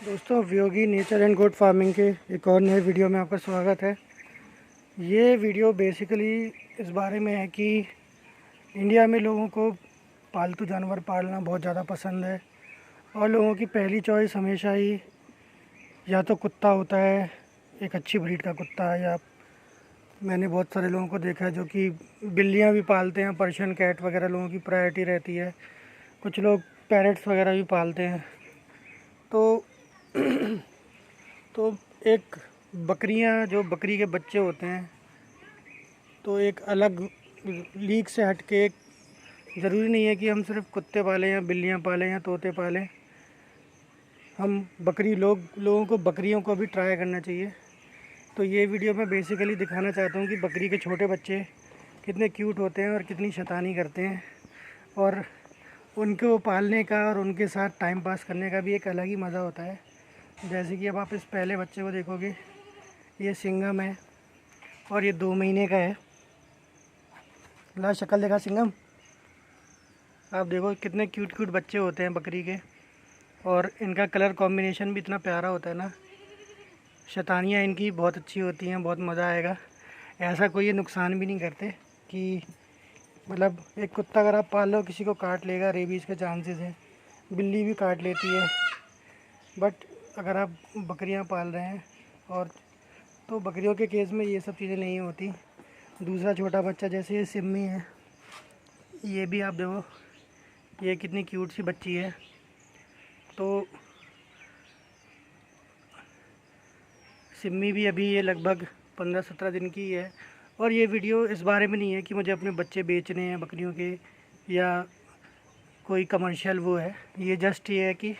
दोस्तों, Viyogi nature and goat farming के एक और नए वीडियो में आपका स्वागत है। ये वीडियो बेसिकली इस बारे में है कि इंडिया में लोगों को पालतू जानवर पालना बहुत ज़्यादा पसंद है और लोगों की पहली चॉइस हमेशा ही या तो कुत्ता होता है, एक अच्छी ब्रीड का कुत्ता, या मैंने बहुत सारे लोगों को देखा है जो कि बिल्लियाँ भी पालते हैं। पर्शियन कैट वगैरह लोगों की प्रायोरिटी रहती है। कुछ लोग पैरट्स वगैरह भी पालते हैं। तो तो एक बकरियां, जो बकरी के बच्चे होते हैं, तो एक अलग लीग से हट के, ज़रूरी नहीं है कि हम सिर्फ कुत्ते पालें या बिल्लियां पालें या तोते पालें। हम लोगों को बकरियों को भी ट्राई करना चाहिए। तो ये वीडियो मैं बेसिकली दिखाना चाहता हूँ कि बकरी के छोटे बच्चे कितने क्यूट होते हैं और कितनी शैतानी करते हैं, और उनको पालने का और उनके साथ टाइम पास करने का भी एक अलग ही मज़ा होता है। जैसे कि अब आप इस पहले बच्चे को देखोगे, ये सिंघम है और ये 2 महीने का है। ला शक्ल देखा सिंघम, आप देखो कितने क्यूट क्यूट बच्चे होते हैं बकरी के, और इनका कलर कॉम्बिनेशन भी इतना प्यारा होता है ना। शैतानियाँ इनकी बहुत अच्छी होती हैं, बहुत मज़ा आएगा। ऐसा कोई ये नुकसान भी नहीं करते कि मतलब एक कुत्ता अगर आप पाल लो किसी को काट लेगा, रेबीज़ के चांसेस हैं। बिल्ली भी काट लेती है। बट अगर आप बकरियां पाल रहे हैं, और तो बकरियों के केस में ये सब चीज़ें नहीं होती। दूसरा छोटा बच्चा जैसे ये सिम्मी है, ये भी आप देखो, ये कितनी क्यूट सी बच्ची है। तो सिम्मी भी अभी ये लगभग 15-17 दिन की है। और ये वीडियो इस बारे में नहीं है कि मुझे अपने बच्चे बेचने हैं बकरियों के, या कोई कमर्शियल वो है। ये जस्ट ये है कि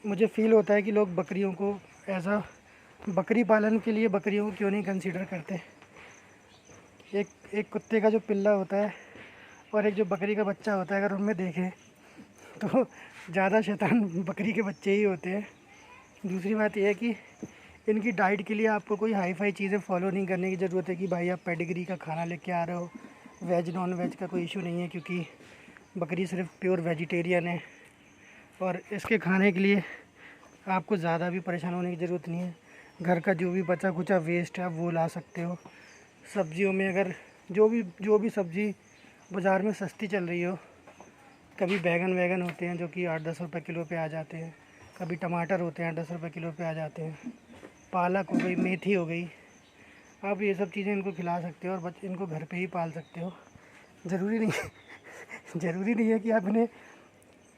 मुझे फ़ील होता है कि लोग बकरियों को ऐसा, बकरी पालन के लिए बकरियों को क्यों नहीं कंसीडर करते। एक एक कुत्ते का जो पिल्ला होता है और एक जो बकरी का बच्चा होता है, अगर उनमें देखें तो ज़्यादा शैतान बकरी के बच्चे ही होते हैं। दूसरी बात यह है कि इनकी डाइट के लिए आपको कोई हाई फाई चीज़ें फॉलो नहीं करने की ज़रूरत है कि भाई आप पेडिग्री का खाना लेके आ रहे हो। वेज नॉन वेज का कोई इशू नहीं है, क्योंकि बकरी सिर्फ प्योर वेजिटेरियन है, और इसके खाने के लिए आपको ज़्यादा भी परेशान होने की ज़रूरत नहीं है। घर का जो भी बचा खुचा वेस्ट है आप वो ला सकते हो। सब्जियों में अगर जो भी सब्ज़ी बाज़ार में सस्ती चल रही हो, कभी बैगन वैगन होते हैं जो कि 8-10 रुपये किलो पे आ जाते हैं, कभी टमाटर होते हैं 10 रुपये किलो पे आ जाते हैं, पालक हो गई, मेथी हो गई, आप ये सब चीज़ें इनको खिला सकते हो और इनको घर पे ही पाल सकते हो। ज़रूरी नहीं ज़रूरी नहीं है कि आप इन्हें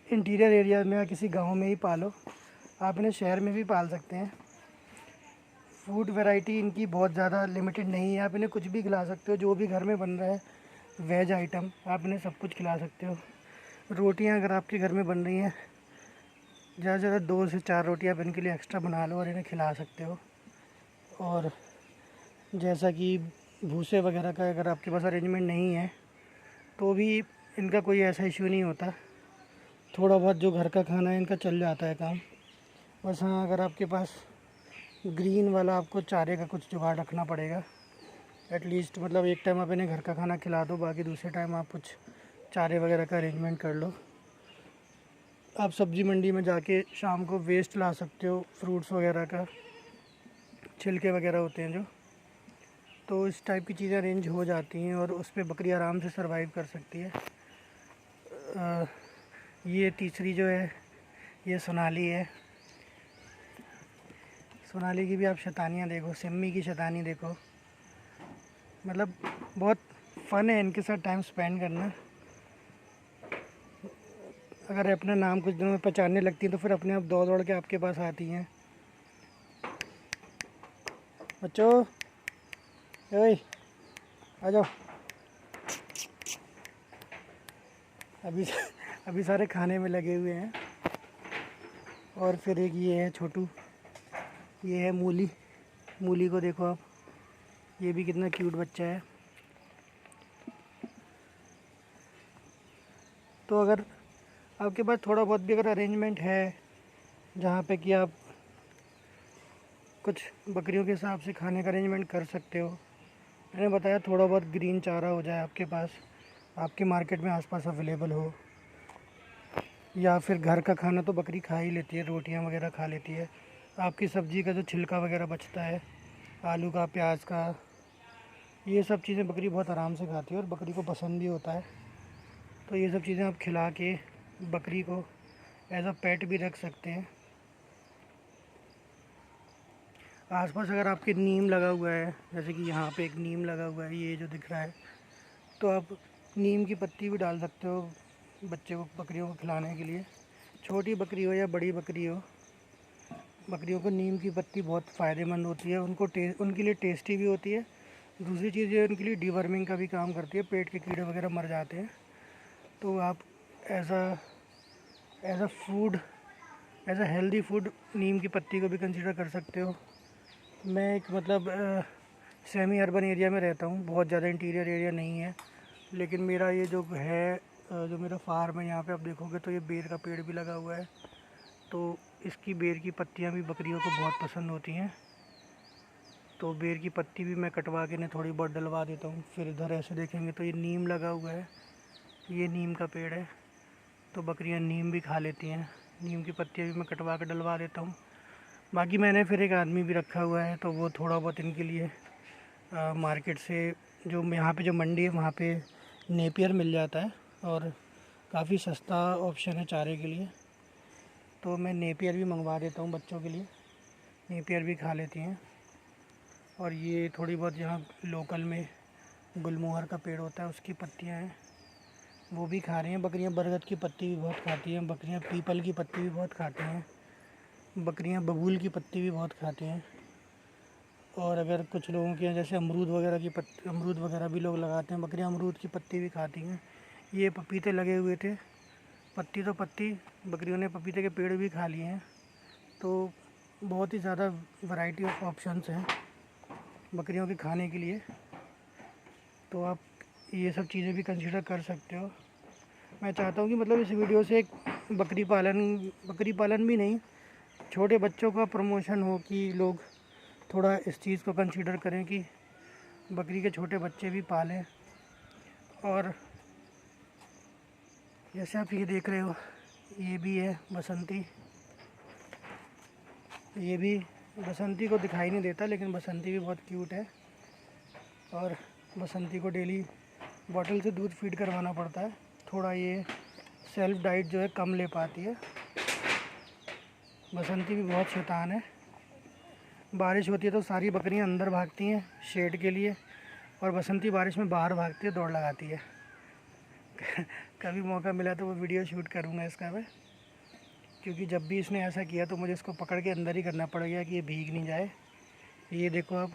इंटीरियर एरिया में या किसी गांव में ही पालो, आप इन्हें शहर में भी पाल सकते हैं। फूड वैरायटी इनकी बहुत ज़्यादा लिमिटेड नहीं है, आप इन्हें कुछ भी खिला सकते हो। जो भी घर में बन रहा है वेज आइटम, आप इन्हें सब कुछ खिला सकते हो। रोटियां अगर आपके घर में बन रही हैं, ज़्यादा से ज़्यादा 2 से 4 रोटियां आप इनके लिए एक्स्ट्रा बना लो और इन्हें खिला सकते हो। और जैसा कि भूसे वगैरह का अगर आपके पास अरेंजमेंट नहीं है तो भी इनका कोई ऐसा इशू नहीं होता। थोड़ा बहुत जो घर का खाना है इनका चल जाता है काम। बस हाँ, अगर आपके पास ग्रीन वाला आपको चारे का कुछ जुगाड़ रखना पड़ेगा एटलीस्ट। मतलब एक टाइम आप इन्हें घर का खाना खिला दो, बाकी दूसरे टाइम आप कुछ चारे वगैरह का अरेंजमेंट कर लो। आप सब्ज़ी मंडी में जाके शाम को वेस्ट ला सकते हो, फ्रूट्स वगैरह का छिलके वगैरह होते हैं जो, तो इस टाइप की चीज़ें अरेंज हो जाती हैं और उस पर बकरी आराम से सरवाइव कर सकती है। ये तीसरी जो है ये सोनाली है। सोनाली की भी आप शैतानियाँ देखो, सिम्मी की शैतानी देखो। मतलब बहुत फ़न है इनके साथ टाइम स्पेंड करना। अगर अपना नाम कुछ दिनों में पहचानने लगती हैं तो फिर अपने आप दौड़ दौड़ के आपके पास आती हैं। बच्चों, ओए आ जाओ। अभी अभी सारे खाने में लगे हुए हैं। और फिर एक ये है छोटू, ये है मूली। मूली को देखो आप, ये भी कितना क्यूट बच्चा है। तो अगर आपके पास थोड़ा बहुत भी अगर अरेंजमेंट है जहाँ पे कि आप कुछ बकरियों के हिसाब से खाने का अरेंजमेंट कर सकते हो, मैंने बताया थोड़ा बहुत ग्रीन चारा हो जाए आपके पास, आपके मार्केट में आसपास अवेलेबल हो, या फिर घर का खाना तो बकरी खा ही लेती है, रोटियां वगैरह खा लेती है। आपकी सब्ज़ी का जो छिलका वगैरह बचता है, आलू का, प्याज का, ये सब चीज़ें बकरी बहुत आराम से खाती है और बकरी को पसंद भी होता है। तो ये सब चीज़ें आप खिला के बकरी को एज अ पेट भी रख सकते हैं। आसपास अगर आपके नीम लगा हुआ है, जैसे कि यहाँ पे एक नीम लगा हुआ है, ये जो दिख रहा है, तो आप नीम की पत्ती भी डाल सकते हो बच्चे को, बकरियों को खिलाने के लिए। छोटी बकरी हो या बड़ी बकरी हो, बकरियों को नीम की पत्ती बहुत फ़ायदेमंद होती है। उनके लिए टेस्टी भी होती है। दूसरी चीज़ ये उनके लिए डिवर्मिंग का भी काम करती है, पेट के कीड़े वगैरह मर जाते हैं। तो आप as a food, as a healthy food नीम की पत्ती को भी कंसीडर कर सकते हो। मैं एक मतलब सेमी अर्बन एरिया में रहता हूँ, बहुत ज़्यादा इंटीरियर एरिया नहीं है, लेकिन मेरा ये जो है जो मेरा फार्म है, यहाँ पे आप देखोगे तो ये बेर का पेड़ भी लगा हुआ है। तो इसकी बेर की पत्तियाँ भी बकरियों को बहुत पसंद होती हैं। तो बेर की पत्ती भी मैं कटवा के ना थोड़ी बहुत डलवा देता हूँ। फिर इधर ऐसे देखेंगे तो ये नीम लगा हुआ है, ये नीम का पेड़ है, तो बकरियाँ नीम भी खा लेती हैं। नीम की पत्तियाँ भी मैं कटवा के डलवा देता हूँ। बाकी मैंने फिर एक आदमी भी रखा हुआ है, तो वो थोड़ा बहुत इनके लिए मार्केट से, जो यहाँ पे जो मंडी है वहाँ पे नेपियर मिल जाता है और काफ़ी सस्ता ऑप्शन है चारे के लिए। तो मैं नेपियर भी मंगवा देता हूँ बच्चों के लिए, नेपियर भी खा लेती हैं। और ये थोड़ी बहुत यहाँ लोकल में गुलमोहर का पेड़ होता है, उसकी पत्तियाँ हैं, वो भी खा रही हैं बकरियाँ। बरगद की पत्ती भी बहुत खाती हैं बकरियाँ, पीपल की पत्ती भी बहुत खाती हैं बकरियाँ, बबूल की पत्ती भी बहुत खाती हैं। और अगर कुछ लोगों के यहाँ जैसे अमरूद वगैरह की पत्ती, अमरूद वगैरह भी लोग लगाते हैं, बकरियाँ अमरूद की पत्ती भी खाती हैं। ये पपीते लगे हुए थे, पत्ती तो पत्ती, बकरियों ने पपीते के पेड़ भी खा लिए हैं। तो बहुत ही ज़्यादा वैरायटी ऑफ ऑप्शंस हैं बकरियों के खाने के लिए। तो आप ये सब चीज़ें भी कंसिडर कर सकते हो। मैं चाहता हूँ कि मतलब इस वीडियो से एक बकरी पालन भी नहीं, छोटे बच्चों का प्रमोशन हो, कि लोग थोड़ा इस चीज़ को कंसिडर करें कि बकरी के छोटे बच्चे भी पालें। और जैसे आप ये देख रहे हो, ये भी है बसंती। ये भी बसंती को दिखाई नहीं देता, लेकिन बसंती भी बहुत क्यूट है। और बसंती को डेली बॉटल से दूध फीड करवाना पड़ता है। थोड़ा ये सेल्फ डाइट जो है कम ले पाती है। बसंती भी बहुत शैतान है। बारिश होती है तो सारी बकरियां अंदर भागती हैं शेड के लिए, और बसंती बारिश में बाहर भागती है, दौड़ लगाती है। कभी मौका मिला तो वो वीडियो शूट करूँगा इसका मैं, क्योंकि जब भी इसने ऐसा किया तो मुझे इसको पकड़ के अंदर ही करना पड़ गया कि ये भीग नहीं जाए। ये देखो अब,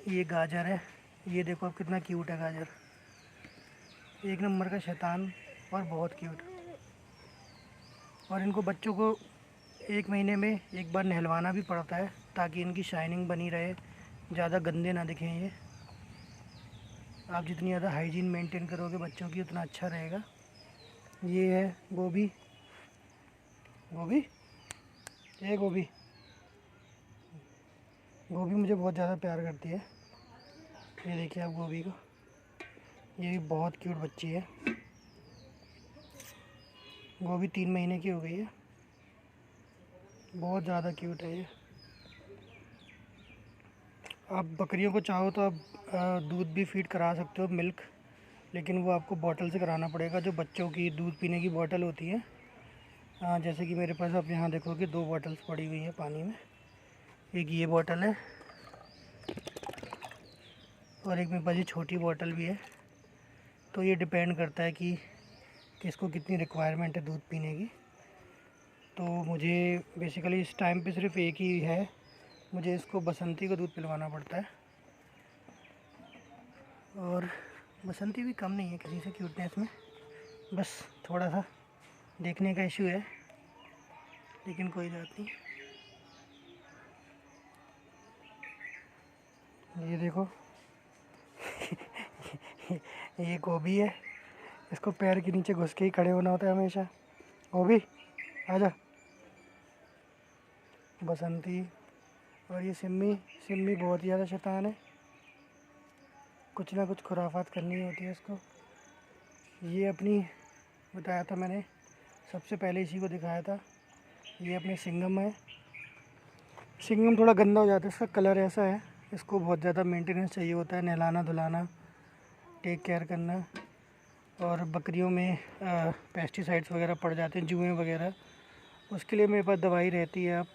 ये गाजर है, ये देखो अब कितना क्यूट है गाजर, एक नंबर का शैतान और बहुत क्यूट। और इनको बच्चों को 1 महीने में एक बार नहलवाना भी पड़ता है, ताकि इनकी शाइनिंग बनी रहे, ज़्यादा गंदे ना दिखें ये। आप जितनी ज़्यादा हाइजीन मेंटेन करोगे बच्चों की, उतना अच्छा रहेगा। ये है गोभी, गोभी, ये गोभी, गोभी मुझे बहुत ज़्यादा प्यार करती है। ये देखिए आप गोभी को, ये भी बहुत क्यूट बच्ची है। गोभी 3 महीने की हो गई है, बहुत ज़्यादा क्यूट है ये। आप बकरियों को चाहो तो आप दूध भी फीड करा सकते हो, मिल्क, लेकिन वो आपको बॉटल से कराना पड़ेगा, जो बच्चों की दूध पीने की बॉटल होती है। जैसे कि मेरे पास आप यहाँ देखोगे 2 बॉटल्स पड़ी हुई हैं पानी में, एक ये बॉटल है और एक मेरे पास ये छोटी बॉटल भी है। तो ये डिपेंड करता है कि किसको कितनी रिक्वायरमेंट है दूध पीने की। तो मुझे बेसिकली इस टाइम पे सिर्फ एक ही है, मुझे इसको बसंती को दूध पिलवाना पड़ता है। और बसंती भी कम नहीं है किसी से क्यूटनेस में, बस थोड़ा सा देखने का इशू है, लेकिन कोई बात नहीं। ये देखो, ये गोभी है, इसको पैर के नीचे घुस के ही खड़े होना होता है हमेशा। गोभी आजा। बसंती और ये सिम्मी, सिम्मी बहुत ज़्यादा शैतान है, कुछ ना कुछ खुराफात करनी होती है इसको। ये अपनी बताया था मैंने, सबसे पहले इसी को दिखाया था। ये अपने सिंघम है। सिंघम थोड़ा गंदा हो जाता है, इसका कलर ऐसा है। इसको बहुत ज़्यादा मेंटेनेंस चाहिए होता है, नहलाना धुलाना, टेक केयर करना। और बकरियों में पेस्टिसाइड्स वगैरह पड़ जाते हैं, जुएँ वगैरह, उसके लिए मेरे पास दवाई रहती है। आप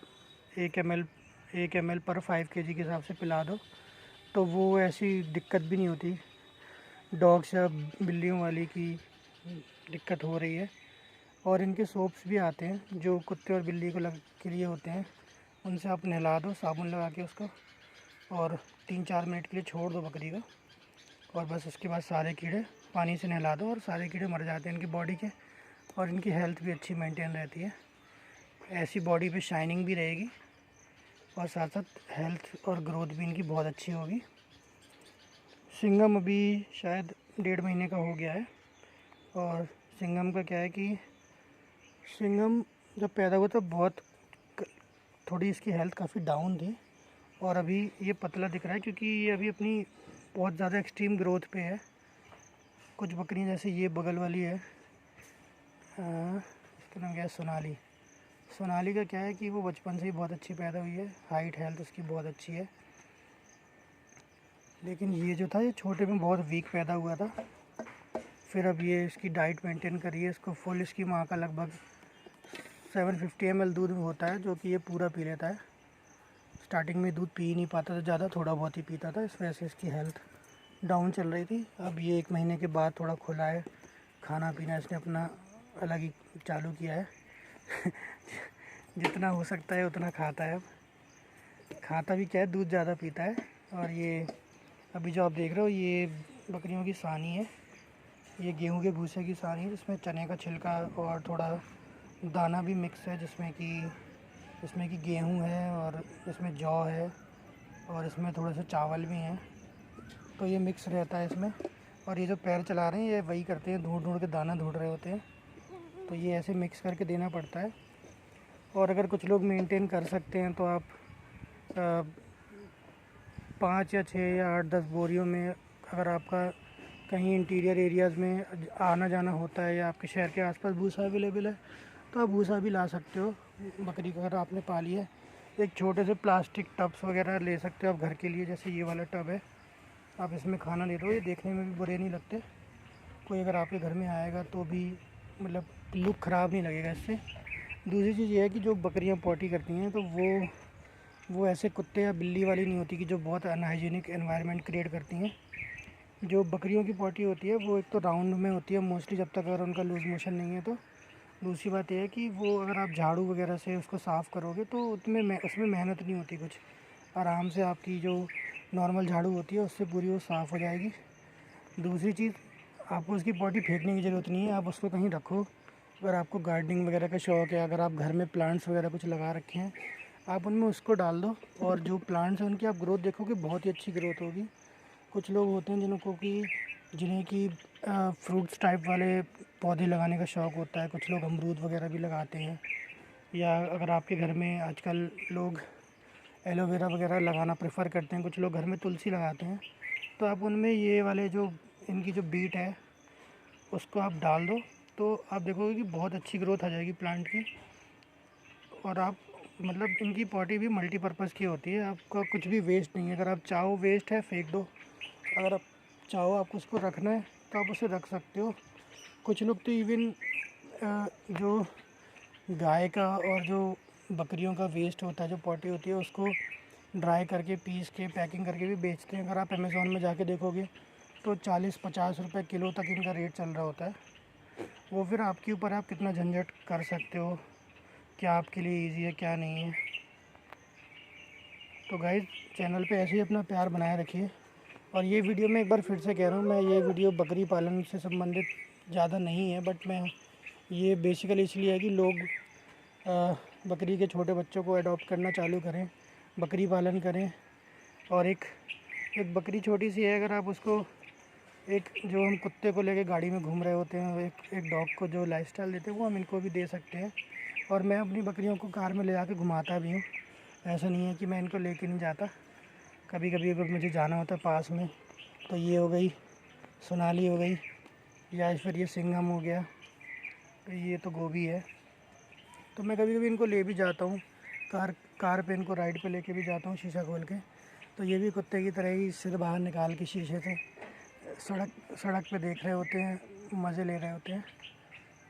1 ml पर 5 kg के हिसाब से पिला दो तो वो ऐसी दिक्कत भी नहीं होती डॉग्स या बिल्लियों वाली की दिक्कत हो रही है। और इनके सोप्स भी आते हैं जो कुत्ते और बिल्ली को के लिए होते हैं, उनसे आप नहला दो साबुन लगा के उसको, और 3-4 मिनट के लिए छोड़ दो बकरी को, और बस उसके बाद सारे कीड़े पानी से नहला दो और सारे कीड़े मर जाते हैं इनकी बॉडी के। और इनकी हेल्थ भी अच्छी मेंटेन रहती है। ऐसी बॉडी पे शाइनिंग भी रहेगी और साथ साथ हेल्थ और ग्रोथ भी इनकी बहुत अच्छी होगी। सिंघम अभी शायद 1.5 महीने का हो गया है। और सिंघम का क्या है कि सिंघम जब पैदा हुआ तो थोड़ी इसकी हेल्थ काफ़ी डाउन थी, और अभी ये पतला दिख रहा है क्योंकि ये अभी अपनी बहुत ज़्यादा एक्सट्रीम ग्रोथ पे है। कुछ बकरियां जैसे ये बगल वाली है, इसका नाम क्या है, सोनाली। सोनाली का क्या है कि वो बचपन से ही बहुत अच्छी पैदा हुई है, हाइट हेल्थ उसकी बहुत अच्छी है। लेकिन ये जो था ये छोटे में बहुत वीक पैदा हुआ था। फिर अब ये इसकी डाइट मेंटेन करिए, इसको फुल, इसकी माँ का लगभग 750 ml दूध होता है जो कि ये पूरा पी लेता है। स्टार्टिंग में दूध पी नहीं पाता था ज़्यादा, थोड़ा बहुत ही पीता था, इस वजह से इसकी हेल्थ डाउन चल रही थी। अब ये 1 महीने के बाद थोड़ा खुला है, खाना पीना इसने अपना अलग ही चालू किया है। जितना हो सकता है उतना खाता है। अब खाता भी क्या है, दूध ज़्यादा पीता है। और ये अभी जो आप देख रहे हो ये बकरियों की सानी है, ये गेहूं के भूसे की सानी है, जिसमें चने का छिलका और थोड़ा दाना भी मिक्स है, जिसमें कि गेहूं है और इसमें जौ है और इसमें थोड़े से चावल भी हैं, तो ये मिक्स रहता है इसमें। और ये जो पैर चला रहे हैं ये वही करते हैं, ढूंढ ढूंढ के दाना ढूंढ रहे होते हैं, तो ये ऐसे मिक्स करके देना पड़ता है। और अगर कुछ लोग मेंटेन कर सकते हैं तो आप 5 या 6 या 8-10 बोरियों में, अगर आपका कहीं इंटीरियर एरियाज़ में आना जाना होता है या आपके शहर के आसपास भूसा अवेलेबल है तो आप भूसा भी ला सकते हो बकरी को, अगर आपने पाली है। एक छोटे से प्लास्टिक टब्स वगैरह ले सकते हो आप घर के लिए, जैसे ये वाला टब है, आप इसमें खाना दे दो, ये देखने में भी बुरे नहीं लगते। कोई अगर आपके घर में आएगा तो भी मतलब लुक ख़राब नहीं लगेगा इससे। दूसरी चीज़ ये है कि जो बकरियां पॉटी करती हैं तो वो ऐसे कुत्ते या बिल्ली वाली नहीं होती कि जो बहुत अनहाइजीनिक एनवायरनमेंट क्रिएट करती हैं। जो बकरियों की पॉटी होती है वो एक तो राउंड में होती है मोस्टली, जब तक अगर उनका लूज़ मोशन नहीं है तो। दूसरी बात यह है कि वो अगर आप झाड़ू वगैरह से उसको साफ़ करोगे तो उसमें मेहनत नहीं होती कुछ, आराम से आपकी जो नॉर्मल झाड़ू होती है उससे पूरी वो साफ़ हो जाएगी। दूसरी चीज़, आपको उसकी पॉटी फेंकने की ज़रूरत नहीं है, आप उसको कहीं रखो। अगर आपको गार्डनिंग वगैरह का शौक़ है, अगर आप घर में प्लांट्स वगैरह कुछ लगा रखे हैं, आप उनमें उसको डाल दो, और जो प्लांट्स हैं उनकी आप ग्रोथ देखोगे, बहुत ही अच्छी ग्रोथ होगी। कुछ लोग होते हैं जिन्हें कि फ्रूट्स टाइप वाले पौधे लगाने का शौक़ होता है, कुछ लोग अमरूद वगैरह भी लगाते हैं, या अगर आपके घर में आजकल लोग एलोवेरा वगैरह लगाना प्रेफर करते हैं, कुछ लोग घर में तुलसी लगाते हैं, तो आप उनमें ये वाले जो इनकी जो बीट है उसको आप डाल दो, तो आप देखोगे कि बहुत अच्छी ग्रोथ आ जाएगी प्लांट की। और आप मतलब इनकी पॉटी भी मल्टीपर्पज़ की होती है, आपका कुछ भी वेस्ट नहीं है। अगर आप चाहो वेस्ट है फेंक दो, अगर आप चाहो आपको उसको रखना है तो आप उसे रख सकते हो। कुछ लोग तो इवन जो गाय का और जो बकरियों का वेस्ट होता है, जो पॉटी होती है, उसको ड्राई करके पीस के पैकिंग करके भी बेचते हैं। अगर आप अमेज़ॉन में जाके देखोगे तो 40-50 रुपये किलो तक इनका रेट चल रहा होता है। वो फिर आपके ऊपर, आप कितना झंझट कर सकते हो, क्या आपके लिए ईजी है क्या नहीं है। तो गाइस, चैनल पे ऐसे ही अपना प्यार बनाए रखिए। और ये वीडियो मैं एक बार फिर से कह रहा हूँ, मैं ये वीडियो बकरी पालन से संबंधित ज़्यादा नहीं है, बट मैं ये बेसिकली इसलिए है कि लोग बकरी के छोटे बच्चों को अडॉप्ट करना चालू करें, बकरी पालन करें। और एक बकरी छोटी सी है, अगर आप उसको एक जो हम कुत्ते को लेके गाड़ी में घूम रहे होते हैं, एक डॉग को जो लाइफस्टाइल देते हैं वो हम इनको भी दे सकते हैं। और मैं अपनी बकरियों को कार में ले जाके घुमाता भी हूँ, ऐसा नहीं है कि मैं इनको लेके नहीं जाता। कभी कभी अगर मुझे जाना होता है पास में, तो ये हो गई सोनाली हो गई, या फिर ये सिंघम हो गया, ये तो गोभी है। तो मैं कभी कभी इनको ले भी जाता हूँ, कार पे इनको राइड पे लेके भी जाता हूँ शीशा खोल के। तो ये भी कुत्ते की तरह ही सिर बाहर निकाल के शीशे से सड़क पे देख रहे होते हैं, मज़े ले रहे होते हैं।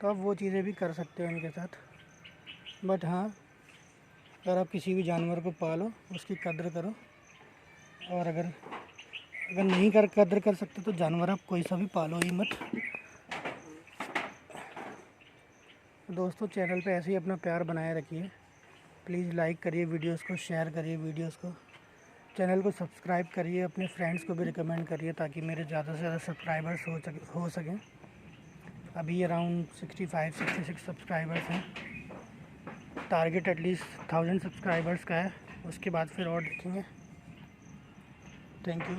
तो आप वो चीज़ें भी कर सकते हो इनके साथ। बट हाँ, अगर आप किसी भी जानवर को पालो उसकी कद्र करो, और अगर नहीं कद्र कर सकते तो जानवर आप कोई सा भी पालो ही मत। दोस्तों, चैनल पे ऐसे ही अपना प्यार बनाए रखिए। प्लीज़ लाइक करिए वीडियोस को, शेयर करिए वीडियोस को, चैनल को सब्सक्राइब करिए, अपने फ्रेंड्स को भी रिकमेंड करिए ताकि मेरे ज़्यादा से ज़्यादा सब्सक्राइबर्स हो सकें। अभी अराउंड 65-66 सब्सक्राइबर्स हैं। टारगेट एटलीस्ट 1000 सब्सक्राइबर्स का है, उसके बाद फिर और देखेंगे। Thank you.